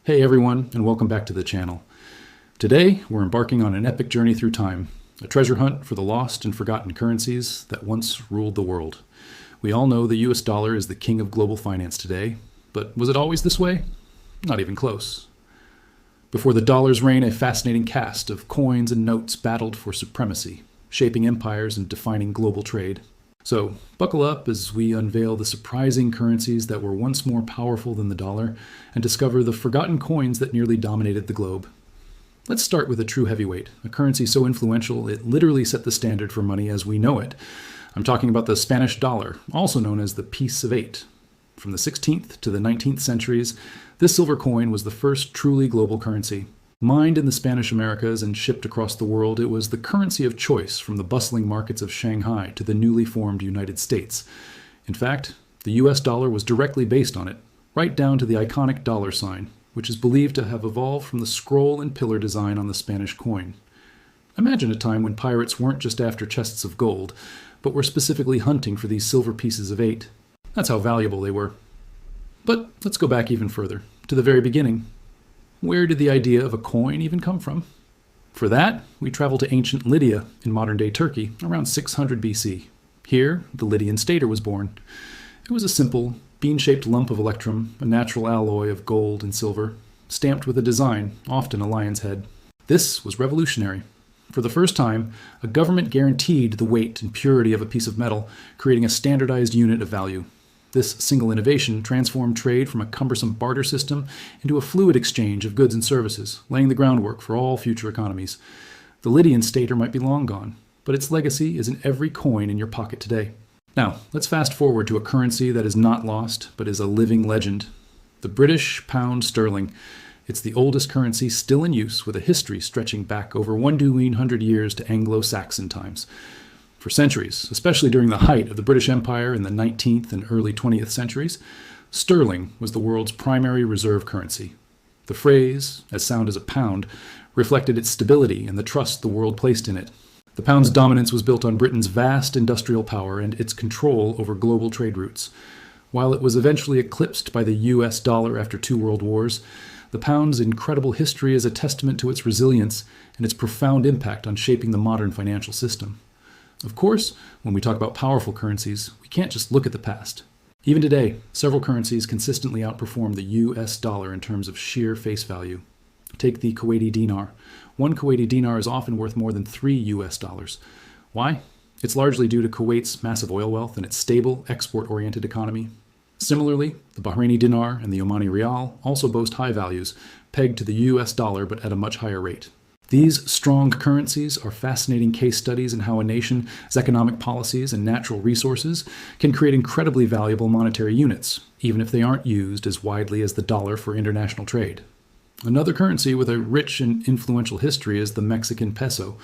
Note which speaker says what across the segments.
Speaker 1: Hey everyone, and welcome back to the channel. Today, we're embarking on an epic journey through time, a treasure hunt for the lost and forgotten currencies that once ruled the world. We all know the US dollar is the king of global finance today, but was it always this way? Not even close. Before the dollar's reign, a fascinating cast of coins and notes battled for supremacy, shaping empires and defining global trade. So, buckle up as we unveil the surprising currencies that were once more powerful than the dollar and discover the forgotten coins that nearly dominated the globe. Let's start with a true heavyweight, a currency so influential it literally set the standard for money as we know it. I'm talking about the Spanish dollar, also known as the Piece of Eight. From the 16th to the 19th centuries, this silver coin was the first truly global currency. Mined in the Spanish Americas and shipped across the world, it was the currency of choice from the bustling markets of Shanghai to the newly formed United States. In fact, the US dollar was directly based on it, right down to the iconic dollar sign, which is believed to have evolved from the scroll and pillar design on the Spanish coin. Imagine a time when pirates weren't just after chests of gold, but were specifically hunting for these silver pieces of eight. That's how valuable they were. But let's go back even further, to the very beginning. Where did the idea of a coin even come from? For that, we travel to ancient Lydia in modern-day Turkey, around 600 BC. Here, the Lydian stater was born. It was a simple, bean-shaped lump of electrum, a natural alloy of gold and silver, stamped with a design, often a lion's head. This was revolutionary. For the first time, a government guaranteed the weight and purity of a piece of metal, creating a standardized unit of value. This single innovation transformed trade from a cumbersome barter system into a fluid exchange of goods and services, laying the groundwork for all future economies. The Lydian stater might be long gone, but its legacy is in every coin in your pocket today. Now, let's fast forward to a currency that is not lost, but is a living legend. The British pound sterling. It's the oldest currency still in use, with a history stretching back over 100 years to Anglo-Saxon times. For centuries, especially during the height of the British Empire in the 19th and early 20th centuries, sterling was the world's primary reserve currency. The phrase, as sound as a pound, reflected its stability and the trust the world placed in it. The pound's dominance was built on Britain's vast industrial power and its control over global trade routes. While it was eventually eclipsed by the US dollar after two world wars, the pound's incredible history is a testament to its resilience and its profound impact on shaping the modern financial system. Of course, when we talk about powerful currencies, we can't just look at the past. Even today, several currencies consistently outperform the US dollar in terms of sheer face value. Take the Kuwaiti dinar. One Kuwaiti dinar is often worth more than 3 US dollars. Why? It's largely due to Kuwait's massive oil wealth and its stable, export-oriented economy. Similarly, the Bahraini dinar and the Omani rial also boast high values, pegged to the US dollar but at a much higher rate. These strong currencies are fascinating case studies in how a nation's economic policies and natural resources can create incredibly valuable monetary units, even if they aren't used as widely as the dollar for international trade. Another currency with a rich and influential history is the Mexican peso.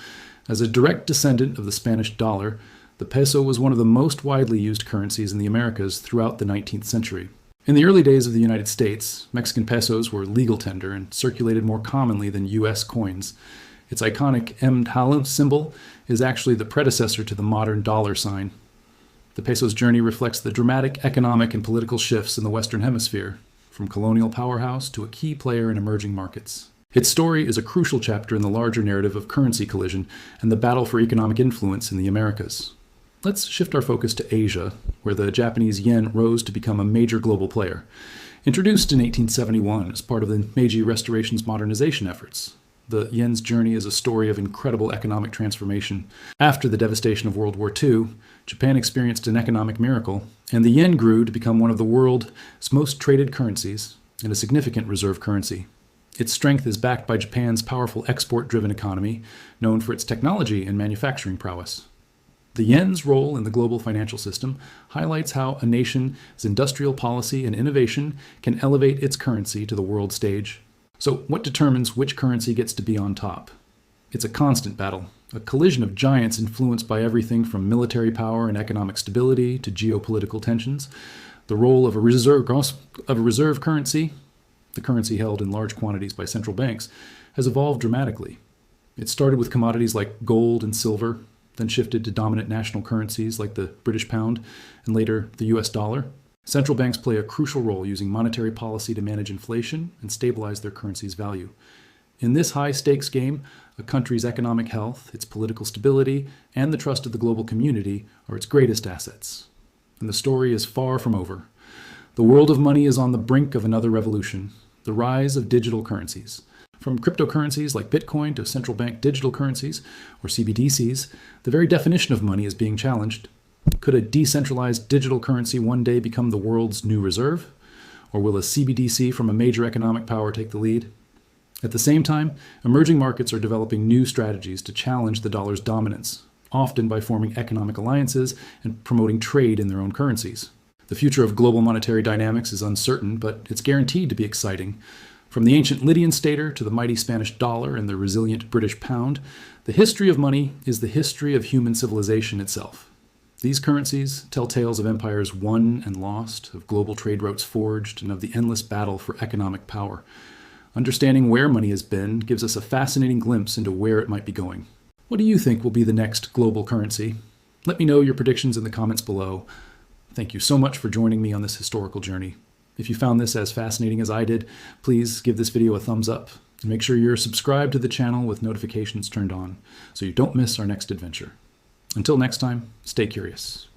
Speaker 1: As a direct descendant of the Spanish dollar, the peso was one of the most widely used currencies in the Americas throughout the 19th century. In the early days of the United States, Mexican pesos were legal tender and circulated more commonly than US coins. Its iconic M symbol is actually the predecessor to the modern dollar sign. The peso's journey reflects the dramatic economic and political shifts in the Western Hemisphere, from colonial powerhouse to a key player in emerging markets. Its story is a crucial chapter in the larger narrative of currency collision and the battle for economic influence in the Americas. Let's shift our focus to Asia, where the Japanese yen rose to become a major global player. Introduced in 1871 as part of the Meiji Restoration's modernization efforts, the yen's journey is a story of incredible economic transformation. After the devastation of World War II, Japan experienced an economic miracle, and the yen grew to become one of the world's most traded currencies and a significant reserve currency. Its strength is backed by Japan's powerful export-driven economy, known for its technology and manufacturing prowess. The yen's role in the global financial system highlights how a nation's industrial policy and innovation can elevate its currency to the world stage. So, what determines which currency gets to be on top? It's a constant battle, a collision of giants influenced by everything from military power and economic stability to geopolitical tensions. The role of a reserve currency, the currency held in large quantities by central banks, has evolved dramatically. It started with commodities like gold and silver, then shifted to dominant national currencies like the British pound and later the US dollar. Central banks play a crucial role using monetary policy to manage inflation and stabilize their currency's value. In this high-stakes game, a country's economic health, its political stability, and the trust of the global community are its greatest assets. And the story is far from over. The world of money is on the brink of another revolution, the rise of digital currencies. From cryptocurrencies like Bitcoin to central bank digital currencies, or CBDCs, the very definition of money is being challenged. Could a decentralized digital currency one day become the world's new reserve? Or will a CBDC from a major economic power take the lead? At the same time, emerging markets are developing new strategies to challenge the dollar's dominance, often by forming economic alliances and promoting trade in their own currencies. The future of global monetary dynamics is uncertain, but it's guaranteed to be exciting. From the ancient Lydian stater to the mighty Spanish dollar and the resilient British pound, the history of money is the history of human civilization itself. These currencies tell tales of empires won and lost, of global trade routes forged, and of the endless battle for economic power. Understanding where money has been gives us a fascinating glimpse into where it might be going. What do you think will be the next global currency? Let me know your predictions in the comments below. Thank you so much for joining me on this historical journey. If you found this as fascinating as I did, please give this video a thumbs up and make sure you're subscribed to the channel with notifications turned on so you don't miss our next adventure. Until next time, stay curious.